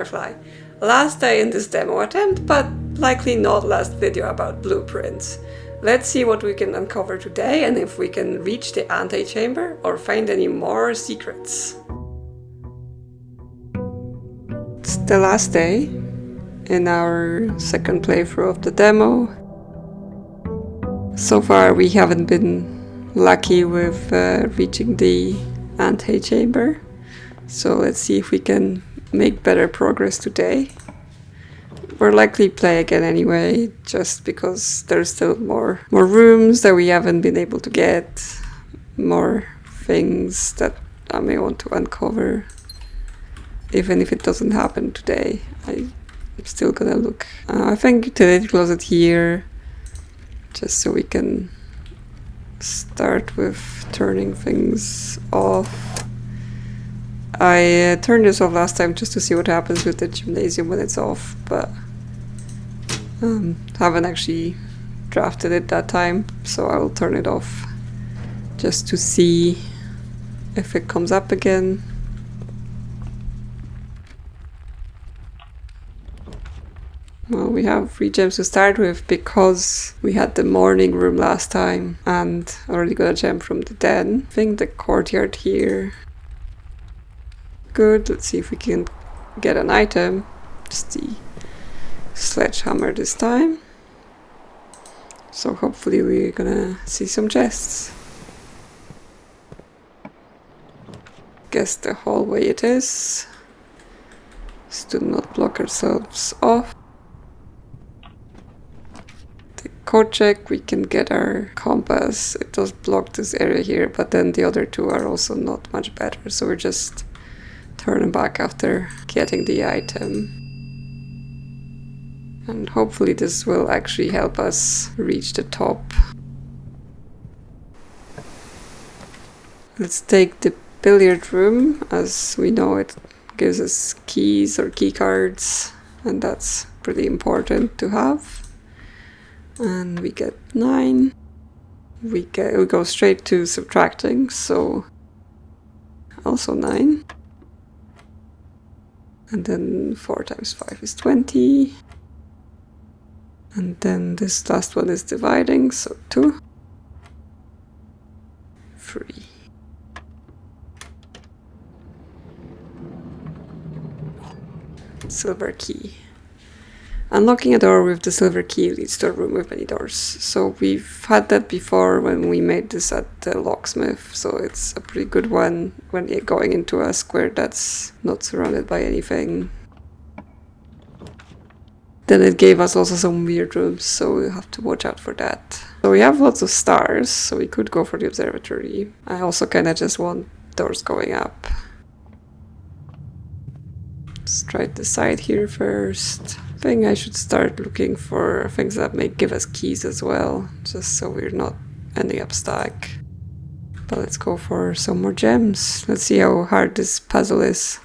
Firefly. Last day in this demo attempt, but likely not last video about Blueprince. Let's see what we can uncover today and if we can reach the Antechamber or find any more secrets. It's the last day in our second playthrough of the demo. So far we haven't been lucky with reaching the Antechamber, so let's see if we can make better progress today. We'll likely play again anyway, just because there's still more rooms that we haven't been able to get, more things that I may want to uncover. Even if it doesn't happen today, I'm still gonna look. I think utility closet here, just so we can start with turning things off. I turned this off last time just to see what happens with the gymnasium when it's off, but haven't actually drafted it that time, so I will turn it off just to see if it comes up again. Well, we have 3 gems to start with because we had the morning room last time and already got a gem from the den. I think the courtyard here. Good, let's see if we can get an item. It's the sledgehammer this time. So hopefully we're gonna see some chests. Guess the hallway it is. Just do not block ourselves off. The code check, we can get our compass. It does block this area here, but then the other two are also not much better, so we're just turning back after getting the item. And hopefully this will actually help us reach the top. Let's take the billiard room, as we know it gives us keys or key cards, and that's pretty important to have. And we get 9. We go straight to subtracting, so also 9. And then 4 times 5 is 20. And then this last one is dividing, so 2. 3. Silver key. Unlocking a door with the silver key leads to a room with many doors. So we've had that before when we made this at the locksmith, so it's a pretty good one when you're going into a square that's not surrounded by anything. Then it gave us also some weird rooms, so we'll have to watch out for that. So we have lots of stars, so we could go for the observatory. I also kinda just want doors going up. Let's try the side here first. I think I should start looking for things that may give us keys as well, just so we're not ending up stuck. But let's go for some more gems. Let's see how hard this puzzle is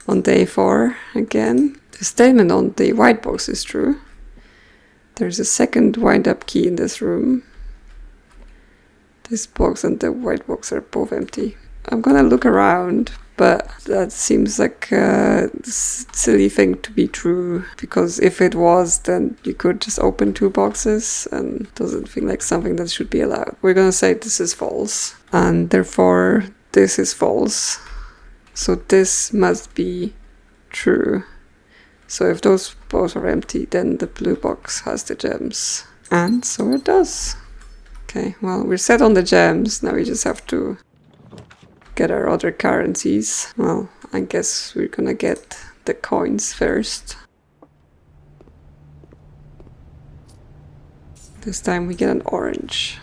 on day 4 again. The statement on the white box is true. There's a second wind-up key in this room. This box and the white box are both empty. I'm gonna look around, but that seems like a silly thing to be true, because if it was, then you could just open 2 boxes, and it doesn't feel like something that should be allowed. We're gonna say this is false, and therefore this is false. So this must be true. So if those both are empty, then the blue box has the gems. And so it does. Okay, well, we're set on the gems. Now we just have to get our other currencies. Well, I guess we're gonna get the coins first. This time we get an orange.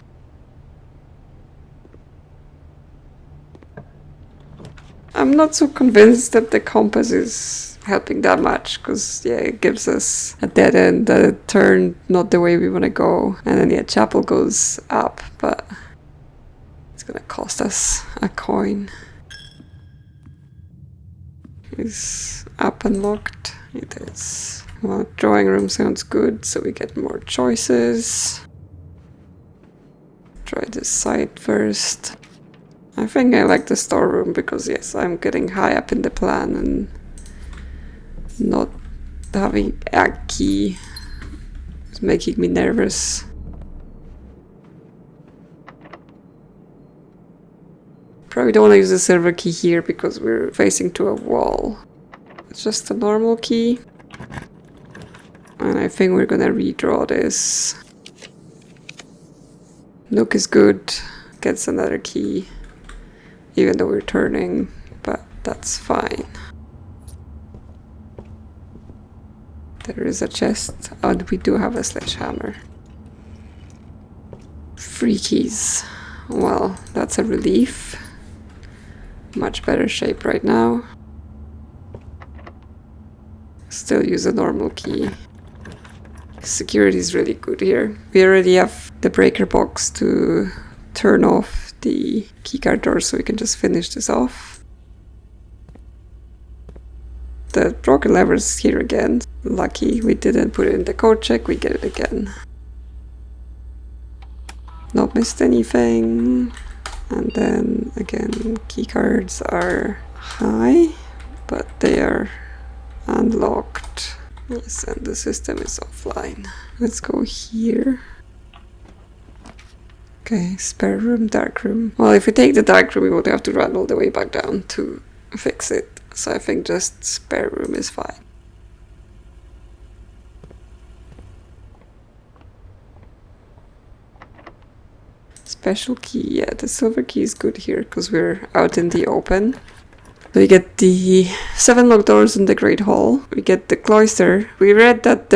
I'm not so convinced that the compass is helping that much, because yeah, it gives us a dead end, a turn not the way we want to go, and then yeah, chapel goes up, but it's gonna cost us a coin. Is up and locked? It is. Well, drawing room sounds good, so we get more choices. Try this side first. I think I like the storeroom because yes, I'm getting high up in the plan and Not having a key is making me nervous. Probably don't want to use the silver key here because we're facing to a wall. It's just a normal key. And I think we're gonna redraw this. Nook is good. Gets another key. Even though we're turning, but that's fine. There is a chest, and we do have a sledgehammer. 3 keys. Well, that's a relief. Much better shape right now. Still use a normal key. Security is really good here. We already have the breaker box to turn off the keycard door, so we can just finish this off. The broken lever is here again. Lucky we didn't put it in the code check, we get it again. Not missed anything. And then again, keycards are high, but they are unlocked. Yes, and the system is offline. Let's go here. Okay, spare room, dark room. Well, if we take the dark room, we would have to run all the way back down to fix it. So I think just spare room is fine. Special key, yeah, the silver key is good here because we're out in the open. So we get the 7 locked doors in the Great Hall. We get the cloister. We read that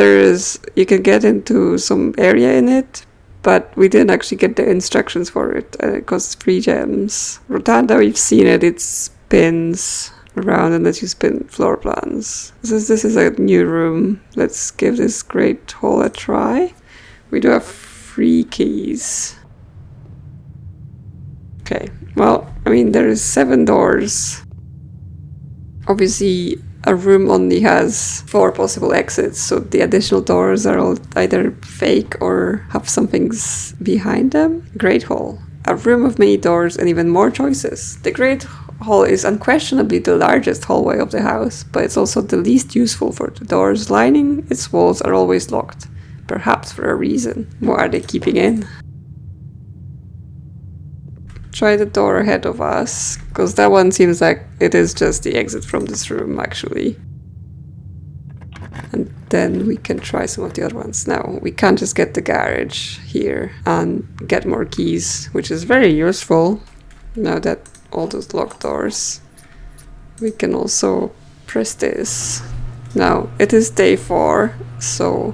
you can get into some area in it, but we didn't actually get the instructions for it. It costs 3 gems. Rotanda, we've seen it. It spins around and lets you spin floor plans. Since this is a new room, let's give this Great Hall a try. We do have 3 keys. Okay, well, I mean, there is 7 doors. Obviously, a room only has 4 possible exits, so the additional doors are all either fake or have some things behind them. Great Hall. A room of many doors and even more choices. The Great Hall is unquestionably the largest hallway of the house, but it's also the least useful, for the doors lining its walls are always locked. Perhaps for a reason. What are they keeping in? Try the door ahead of us, because that one seems like it is just the exit from this room, actually. And then we can try some of the other ones. Now, we can't just get the garage here and get more keys, which is very useful. Now that all those locked doors, we can also press this. Now, it is day 4, so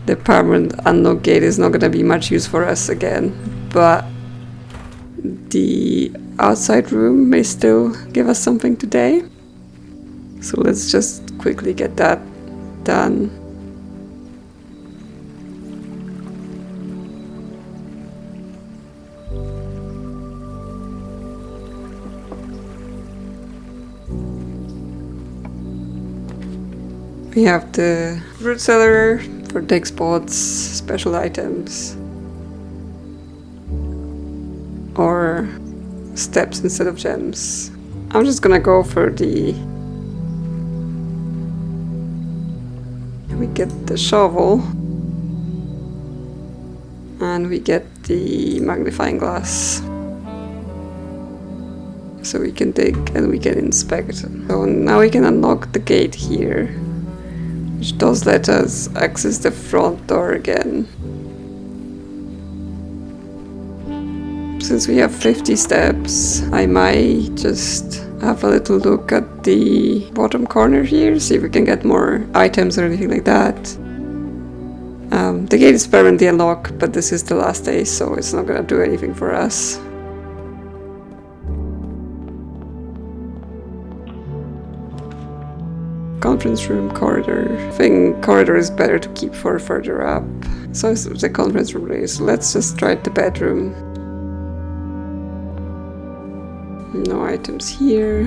the permanent unlock gate is not going to be much use for us again, but the outside room may still give us something today. So let's just quickly get that done. We have the root cellar for deck spots, special items, or steps instead of gems. I'm just gonna go for we get the shovel and we get the magnifying glass, so we can dig and we can inspect. So now we can unlock the gate here, which does let us access the front door again. Since we have 50 steps, I might just have a little look at the bottom corner here, see if we can get more items or anything like that. The gate is permanently unlocked, but this is the last day, so it's not gonna do anything for us. Conference room, corridor. I think corridor is better to keep for further up. So is the conference room really, so let's just try the bedroom. No items here.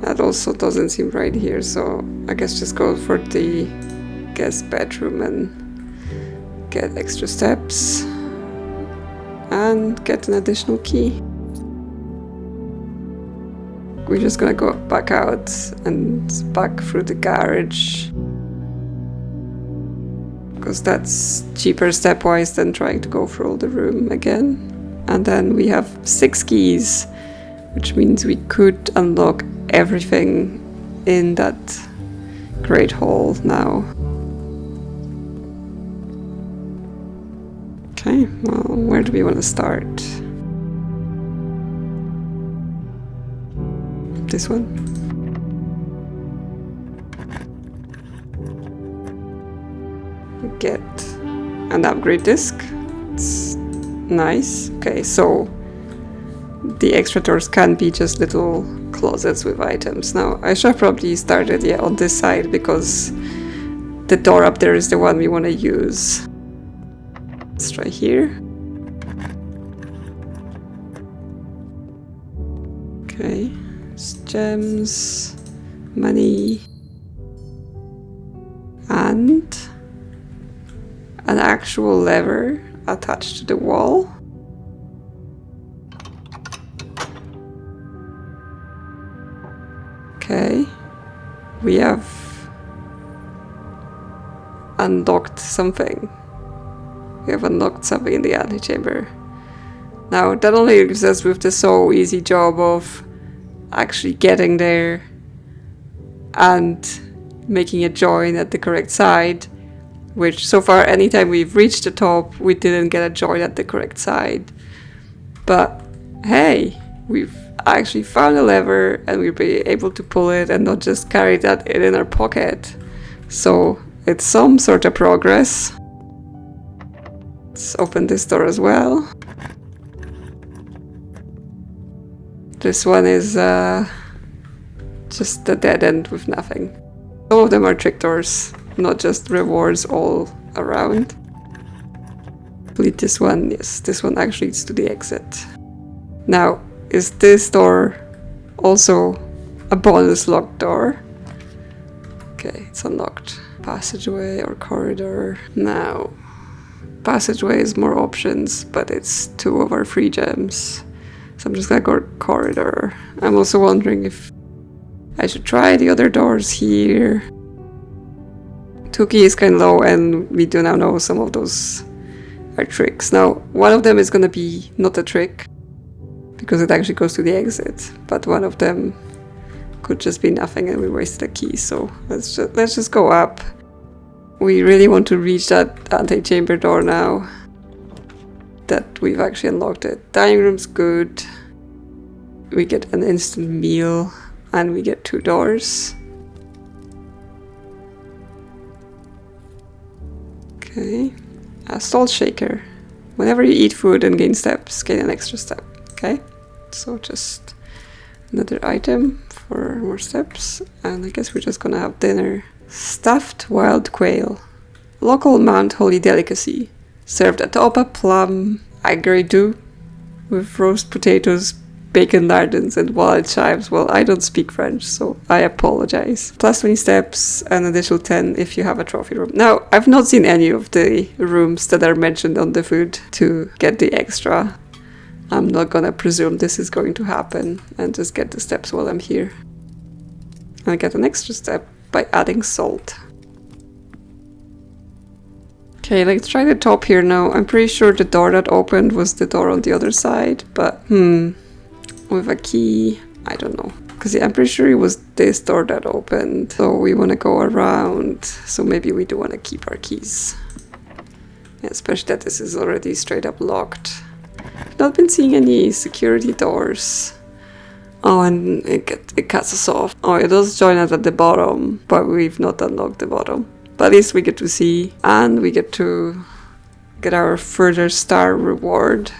That also doesn't seem right here, so I guess just go for the guest bedroom and get extra steps and get an additional key. we're just gonna go back out and back through the garage, because that's cheaper stepwise than trying to go through all the room again. And then we have 6 keys, which means we could unlock everything in that great hall now. Okay, well, where do we want to start? This one. We get an upgrade disc. It's nice. Okay, so the extra doors can be just little closets with items. Now, I should have probably started on this side, because the door up there is the one we want to use. Let's try here. Okay, gems, money, and an actual lever attached to the wall. Okay, we have unlocked something. We have unlocked something in the antechamber. Now, that only leaves us with the so easy job of actually getting there and making a join at the correct side, which so far, anytime we've reached the top, we didn't get a join at the correct side. But hey, we've actually found a lever and we'll be able to pull it and not just carry that in our pocket. So it's some sort of progress. Let's open this door as well. This one is just a dead end with nothing. Some of them are trick doors, not just rewards all around. Complete this one. Yes, this one actually leads to the exit. Now, is this door also a bonus locked door? Okay, it's unlocked. Passageway or corridor. Now, passageway is more options, but it's 2 of our free gems. So I'm just gonna go corridor. I'm also wondering if I should try the other doors here. 2 keys kind of low, and we do now know some of those are tricks. Now, one of them is gonna be not a trick, because it actually goes to the exit, but one of them could just be nothing and we wasted a key. So let's just go up. We really want to reach that antechamber door now that we've actually unlocked it. Dining room's good. We get an instant meal and we get 2 doors. Okay. A salt shaker. Whenever you eat food and gain steps, gain an extra step. Okay. So just another item for more steps. And I guess we're just gonna have dinner. Stuffed wild quail. Local Mount Holy delicacy. Served atop a plum agredu with roast potatoes, bacon lardons, and wild chives. Well, I don't speak French, so I apologize. Plus 20 steps, an additional 10 if you have a trophy room. Now, I've not seen any of the rooms that are mentioned on the food to get the extra. I'm not gonna presume this is going to happen and just get the steps while I'm here. And I get an extra step by adding salt. Okay, let's try the top here now. I'm pretty sure the door that opened was the door on the other side, but with a key, I don't know. Because I'm pretty sure it was this door that opened. So we want to go around, so maybe we do want to keep our keys. Yeah, especially that this is already straight up locked. I've not been seeing any security doors. Oh, and it cuts us off. Oh, it does join us at the bottom, but we've not unlocked the bottom. But at least we get to see, and we get to get our further star reward.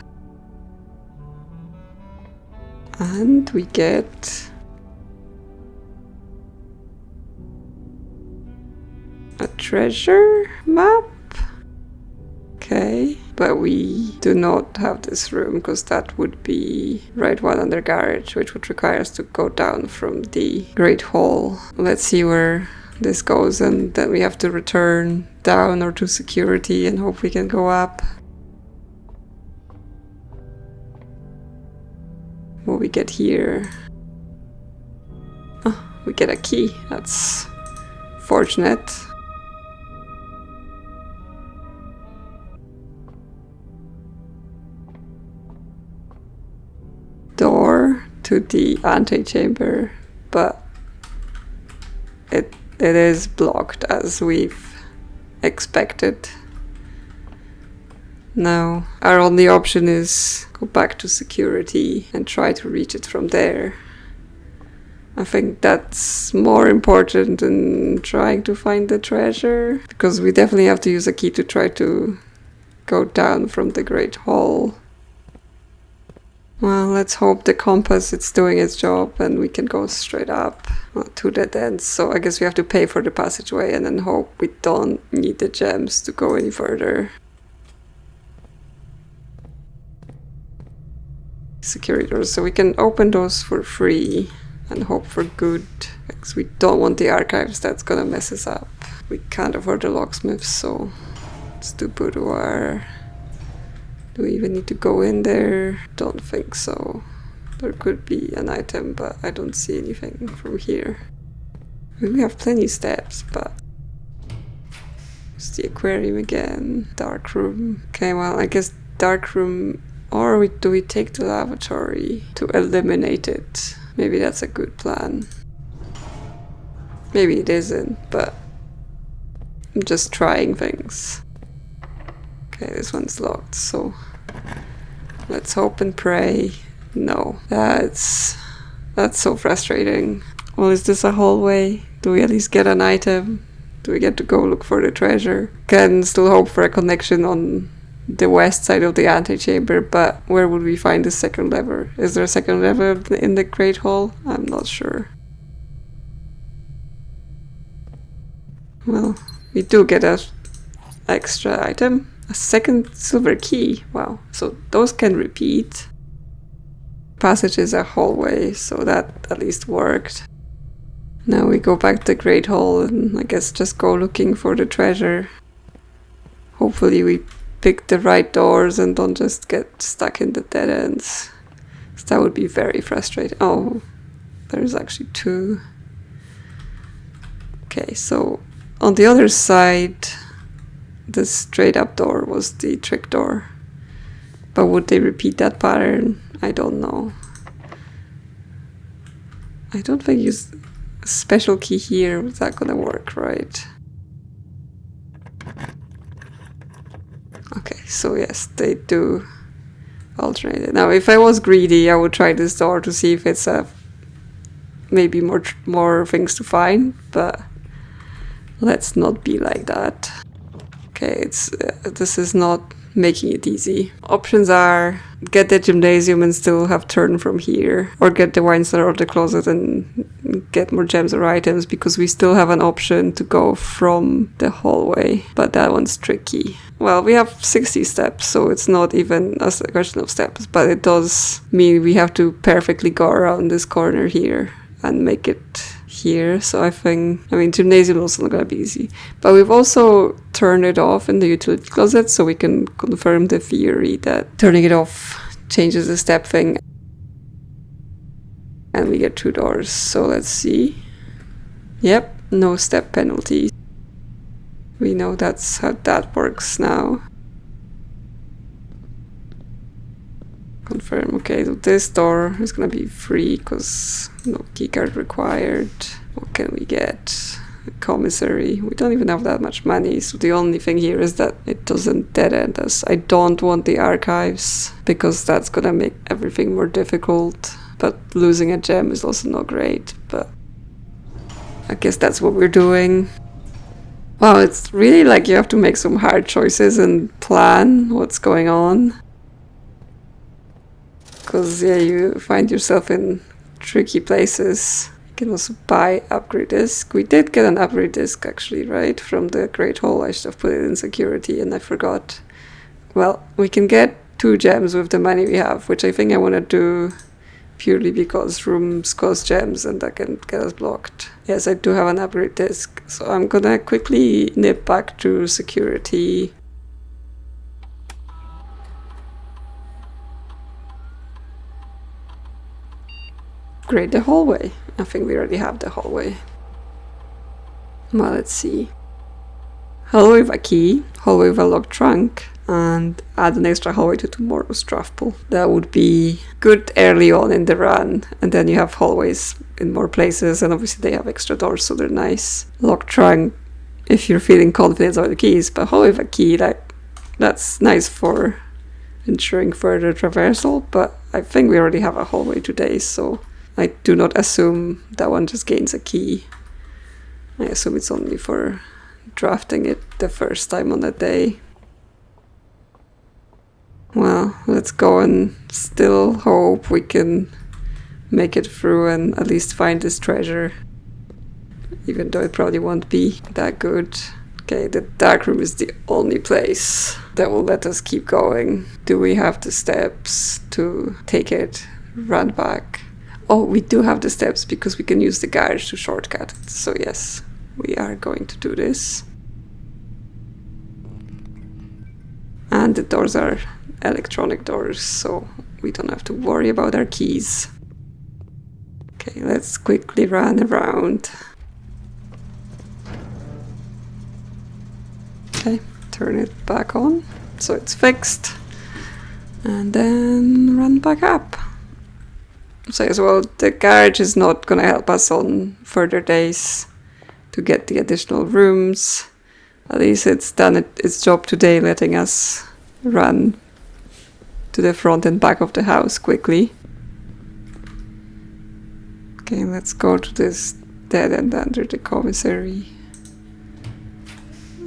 And we get a treasure map. Okay, but we do not have this room because that would be right one under garage, which would require us to go down from the Great Hall. Let's see where this goes, and then we have to return down or to security and hope we can go up. What we get here. we get a key. That's fortunate. Door to the antechamber, but it is blocked as we've expected. Now our only option is go back to security and try to reach it from there. I think that's more important than trying to find the treasure, because we definitely have to use a key to try to go down from the Great Hall. Well, let's hope the compass is doing its job and we can go straight up to dead ends. So I guess we have to pay for the passageway and then hope we don't need the gems to go any further. Security doors, so we can open those for free and hope for good, because we don't want the archives. That's gonna mess us up. We can't afford the locksmiths, so let's do boudoir. Do we even need to go in there? Don't think so. There could be an item, but I don't see anything from here. We have plenty steps, but it's the aquarium again. Dark room. Okay, well, I guess dark room, or do we take the lavatory to eliminate it? Maybe that's a good plan. Maybe it isn't, but I'm just trying things. Okay, this one's locked, so let's hope and pray. No, that's so frustrating. Well, is this a hallway? Do we at least get an item? Do we get to go look for the treasure? Can still hope for a connection on the west side of the antechamber, but where would we find the second lever? Is there a second lever in the Great Hall? I'm not sure. Well, we do get an extra item. A second silver key. Wow, so those can repeat. Passage is a hallway, so that at least worked. Now we go back to the Great Hall and I guess just go looking for the treasure. Hopefully we pick the right doors and don't just get stuck in the dead ends. So that would be very frustrating. Oh, there's actually two. Okay, so on the other side, the straight up door was the trick door. But would they repeat that pattern? I don't know. I don't think use a special key here. Is that gonna work, right? Okay, so yes, they do alternate it. Now, if I was greedy, I would try this door to see if it's maybe more things to find, but let's not be like that. Okay, this is not making it easy. Options are get the gymnasium and still have turn from here, or get the wine cellar or the closet and get more gems or items, because we still have an option to go from the hallway, but that one's tricky. Well, we have 60 steps, so it's not even a question of steps, but it does mean we have to perfectly go around this corner here and make it here. So I mean, gymnasium is also not going to be easy. But we've also turned it off in the utility closet, so we can confirm the theory that turning it off changes the step thing. And we get 2 doors. So let's see. Yep, no step penalty. We know that's how that works now. Confirm. Okay, so this door is gonna be free because no keycard required. What can we get? A commissary. We don't even have that much money, so the only thing here is that it doesn't dead end us. I don't want the archives because that's gonna make everything more difficult. But losing a gem is also not great, but I guess that's what we're doing. Wow, it's really like you have to make some hard choices and plan what's going on. Because, yeah, you find yourself in tricky places. You can also buy upgrade disc. We did get an upgrade disc, actually, right? From the Great Hall. I should have put it in security and I forgot. Well, we can get 2 gems with the money we have, which I think I want to do purely because rooms cost gems and that can get us blocked. Yes, I do have an upgrade disc. So I'm gonna quickly nip back to security. upgrade the hallway. I think we already have the hallway. Well, let's see. Hallway with a key, hallway with a locked trunk, and add an extra hallway to tomorrow's draft pool. That would be good early on in the run, and then you have hallways in more places, and obviously they have extra doors, so they're nice. Locked trunk, if you're feeling confident about the keys, but hallway with a key, that's nice for ensuring further traversal, but I think we already have a hallway today, so I do not assume that one just gains a key. I assume it's only for drafting it the first time on a day. Well, let's go and still hope we can make it through and at least find this treasure, even though it probably won't be that good. Okay, the dark room is the only place that will let us keep going. Do we have the steps to take it, run back? Oh, we do have the steps because we can use the garage to shortcut it. So yes, we are going to do this. And the doors are electronic doors, so we don't have to worry about our keys. Okay, let's quickly run around. Okay, turn it back on so it's fixed. And then run back up. So as well, the garage is not going to help us on further days to get the additional rooms. At least it's done its job today, letting us run to the front and back of the house quickly. Okay, let's go to this dead end under the commissary.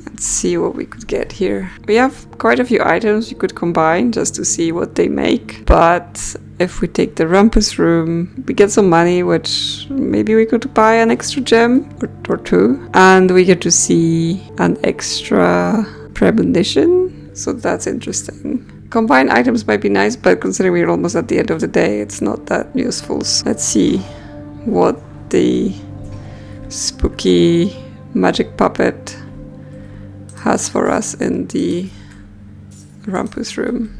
Let's see what we could get here. We have quite a few items you could combine just to see what they make, but if we take the rumpus room, we get some money, which maybe we could buy an extra gem or two, and we get to see an extra premonition, so that's interesting. Combined items might be nice, but considering we're almost at the end of the day, it's not that useful. So let's see what the spooky magic puppet has for us in the rumpus room.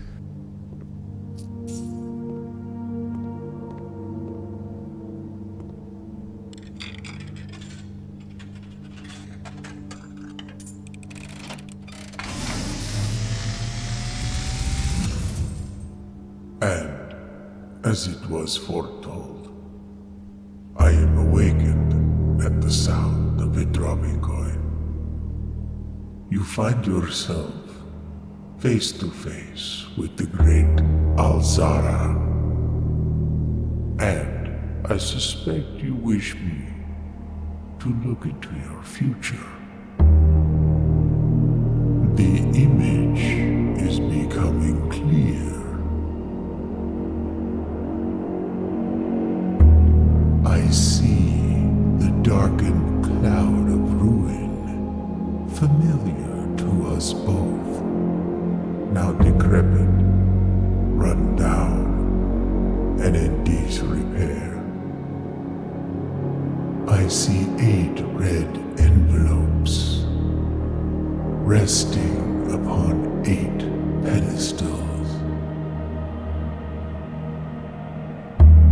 And, as it was foretold, I am awakened at the sound of a dropping coin. You find yourself face to face with the great Alzara. And I suspect you wish me to look into your future. The image is becoming clear. I see the darkened cloud of ruin, familiar to us both, now decrepit, run down, and in disrepair. I see 8 red envelopes, resting upon 8 pedestals.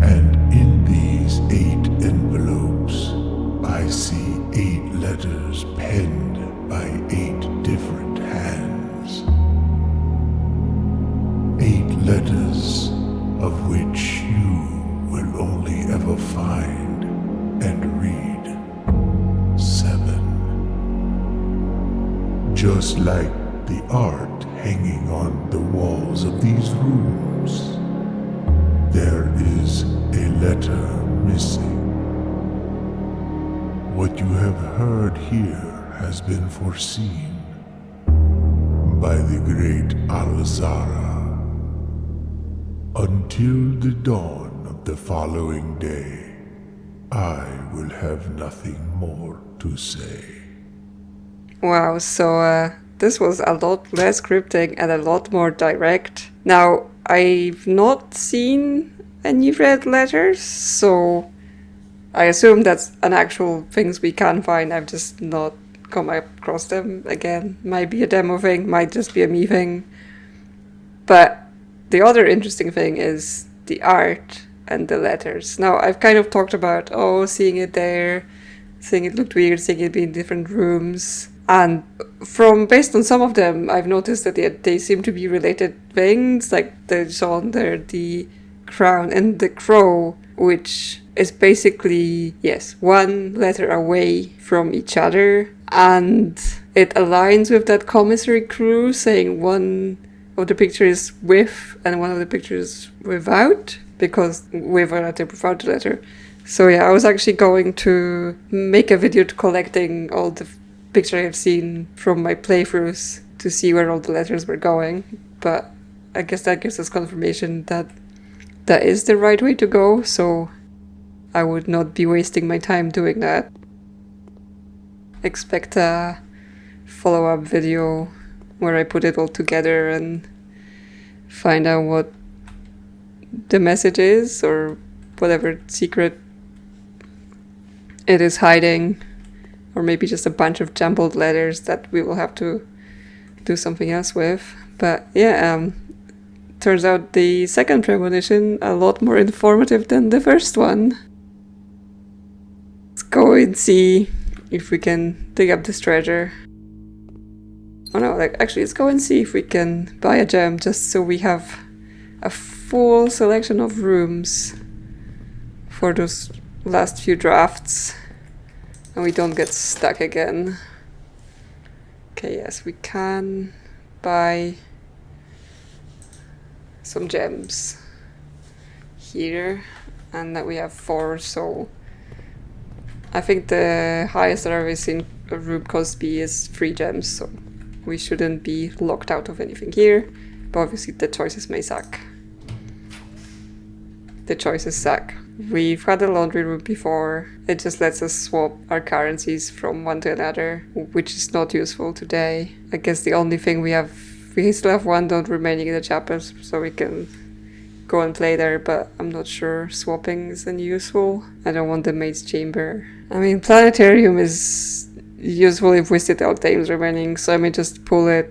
And in these 8 envelopes, I see 8 letters penned by 8 different hands. 8 letters of which you will only ever find and read 7. Just like the art hanging on the walls of these rooms, there is a letter missing. What you have heard here has been foreseen by the great Alzara. Until the dawn of the following day, I will have nothing more to say. Wow, so this was a lot less cryptic and a lot more direct. Now, I've not seen any red letters, so I assume that's an actual things we can find. I've just not come across them. Again, might be a demo thing, might just be a me thing. But the other interesting thing is the art and the letters. Now, I've kind of talked about, seeing it there, seeing it looked weird, seeing it be in different rooms. And based on some of them, I've noticed that they seem to be related things, like the John there, the crown, and the crow, which is basically, yes, one letter away from each other. And it aligns with that commissary crew saying one of the pictures with and one of the pictures without, because with a letter, without the letter. So yeah, I was actually going to make a video collecting all the pictures I've seen from my playthroughs to see where all the letters were going, but I guess that gives us confirmation that that is the right way to go, so I would not be wasting my time doing that. Expect a follow-up video where I put it all together and find out what the message is, or whatever secret it is hiding, or maybe just a bunch of jumbled letters that we will have to do something else with. But yeah, turns out the second premonition a lot more informative than the first one. Let's go and see if we can dig up this treasure. Oh no, actually, let's go and see if we can buy a gem, just so we have a full selection of rooms for those last few drafts and we don't get stuck again. Okay, yes, we can buy some gems here, and that we have 4, so I think the highest that I've ever seen a room cost be is 3 gems, so we shouldn't be locked out of anything here, but obviously the choices may suck. The choices suck. We've had a laundry room before. It just lets us swap our currencies from one to another, which is not useful today. I guess the only thing we still have 1 don't remaining in the chapels, so we can go and play there, but I'm not sure swapping is any useful. I don't want the maid's chamber. I mean, planetarium is useful if we sit out dames remaining, so I may just pull it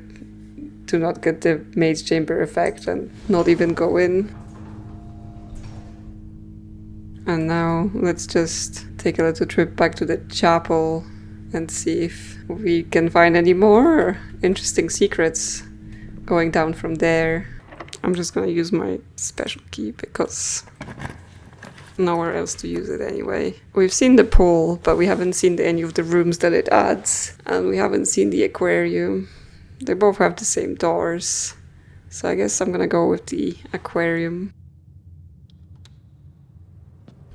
to not get the maid's chamber effect and not even go in. And now let's just take a little trip back to the chapel and see if we can find any more interesting secrets going down from there. I'm just gonna use my special key because nowhere else to use it anyway. We've seen the pool, but we haven't seen any of the rooms that it adds, and we haven't seen the aquarium. They both have the same doors, so I guess I'm gonna go with the aquarium.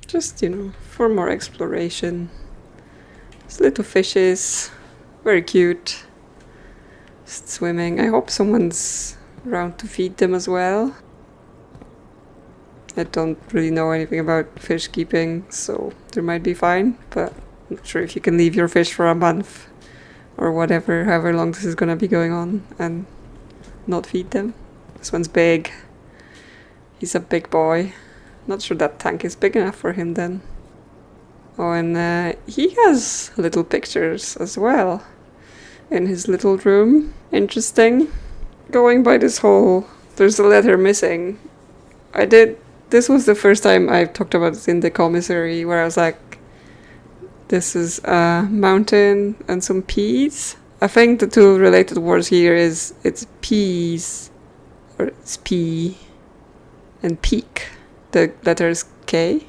Just, for more exploration. These little fishes, very cute. Just swimming. I hope someone's around to feed them as well. I don't really know anything about fish keeping, so they might be fine, but I'm not sure if you can leave your fish for a month or whatever, however long this is gonna be going on, and not feed them. This one's big. He's a big boy. Not sure that tank is big enough for him then. Oh, and he has little pictures as well in his little room. Interesting. Going by this hole, there's a letter missing. This was the first time I've talked about it in the commissary, where I was like, this is a mountain and some peas. I think the 2 related words here it's peas, or it's P, and peak. The letter is K.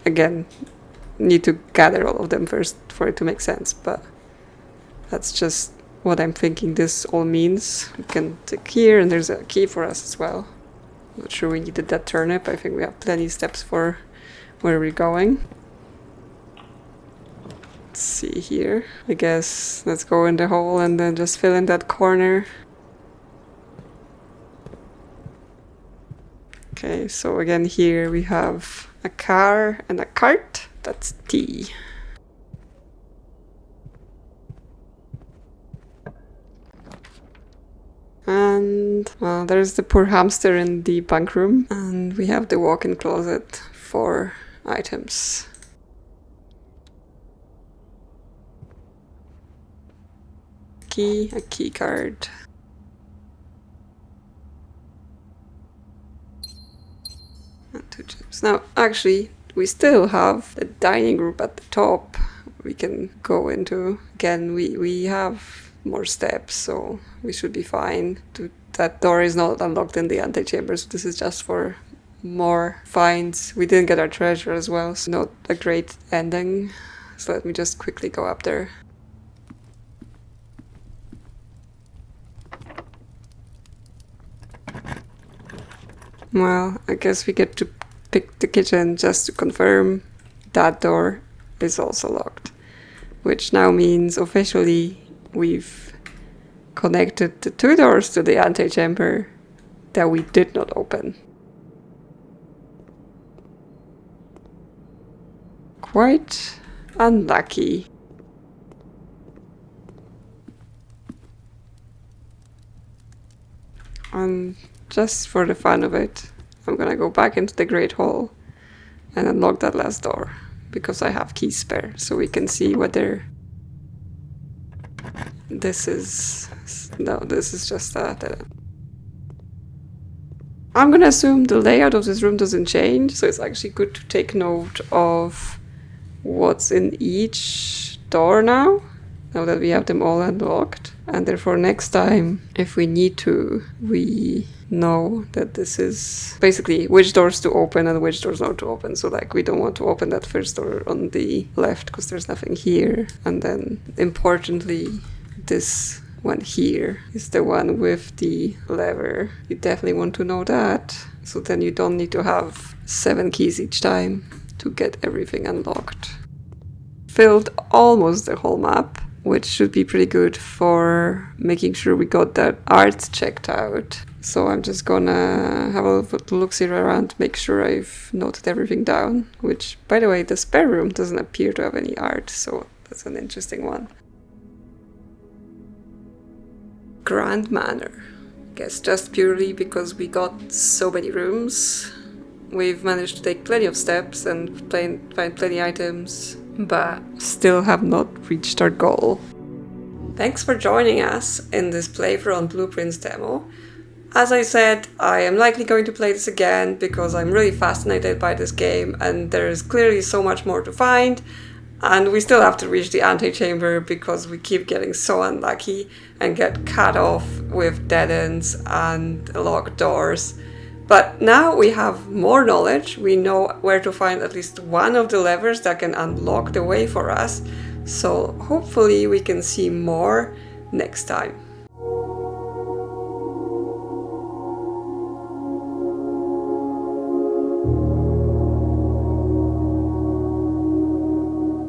Again, need to gather all of them first for it to make sense, but that's just what I'm thinking this all means. We can tick here, and there's a key for us as well. Not sure we needed that turnip. I think we have plenty of steps for where we're going. Let's see here. I guess let's go in the hole and then just fill in that corner. Okay, so again here we have a car and a cart. That's T. And well, there's the poor hamster in the bunk room. And we have the walk-in closet for items. Key, a key card. And to Now, actually, we still have the dining room at the top we can go into. Again, we have more steps, so we should be fine. That door is not unlocked in the antechamber, so this is just for more finds. We didn't get our treasure as well, so not a great ending. So let me just quickly go up there. Well, I guess we get to pick the kitchen just to confirm that door is also locked. Which now means officially we've connected the 2 doors to the antechamber that we did not open. Quite unlucky. And just for the fun of it, I'm gonna go back into the Great Hall and unlock that last door, because I have keys spare, so we can see whether this is... No, this is just that. I'm gonna assume the layout of this room doesn't change, so it's actually good to take note of what's in each door now that we have them all unlocked. And therefore next time, if we need to, we know that this is basically which doors to open and which doors not to open. So like, we don't want to open that first door on the left because there's nothing here. And then importantly, this one here is the one with the lever. You definitely want to know that. So then you don't need to have 7 keys each time to get everything unlocked. Filled almost the whole map, which should be pretty good for making sure we got that art checked out. So I'm just gonna have a little look-see around, make sure I've noted everything down, which, by the way, the spare room doesn't appear to have any art, so that's an interesting one. Grand Manor. Guess just purely because we got so many rooms. We've managed to take plenty of steps and find plenty items, but still have not reached our goal. Thanks for joining us in this playthrough on Blueprince demo. As I said, I am likely going to play this again because I'm really fascinated by this game and there's clearly so much more to find, and we still have to reach the antechamber because we keep getting so unlucky and get cut off with dead ends and locked doors. But now we have more knowledge, we know where to find at least one of the levers that can unlock the way for us, so hopefully we can see more next time.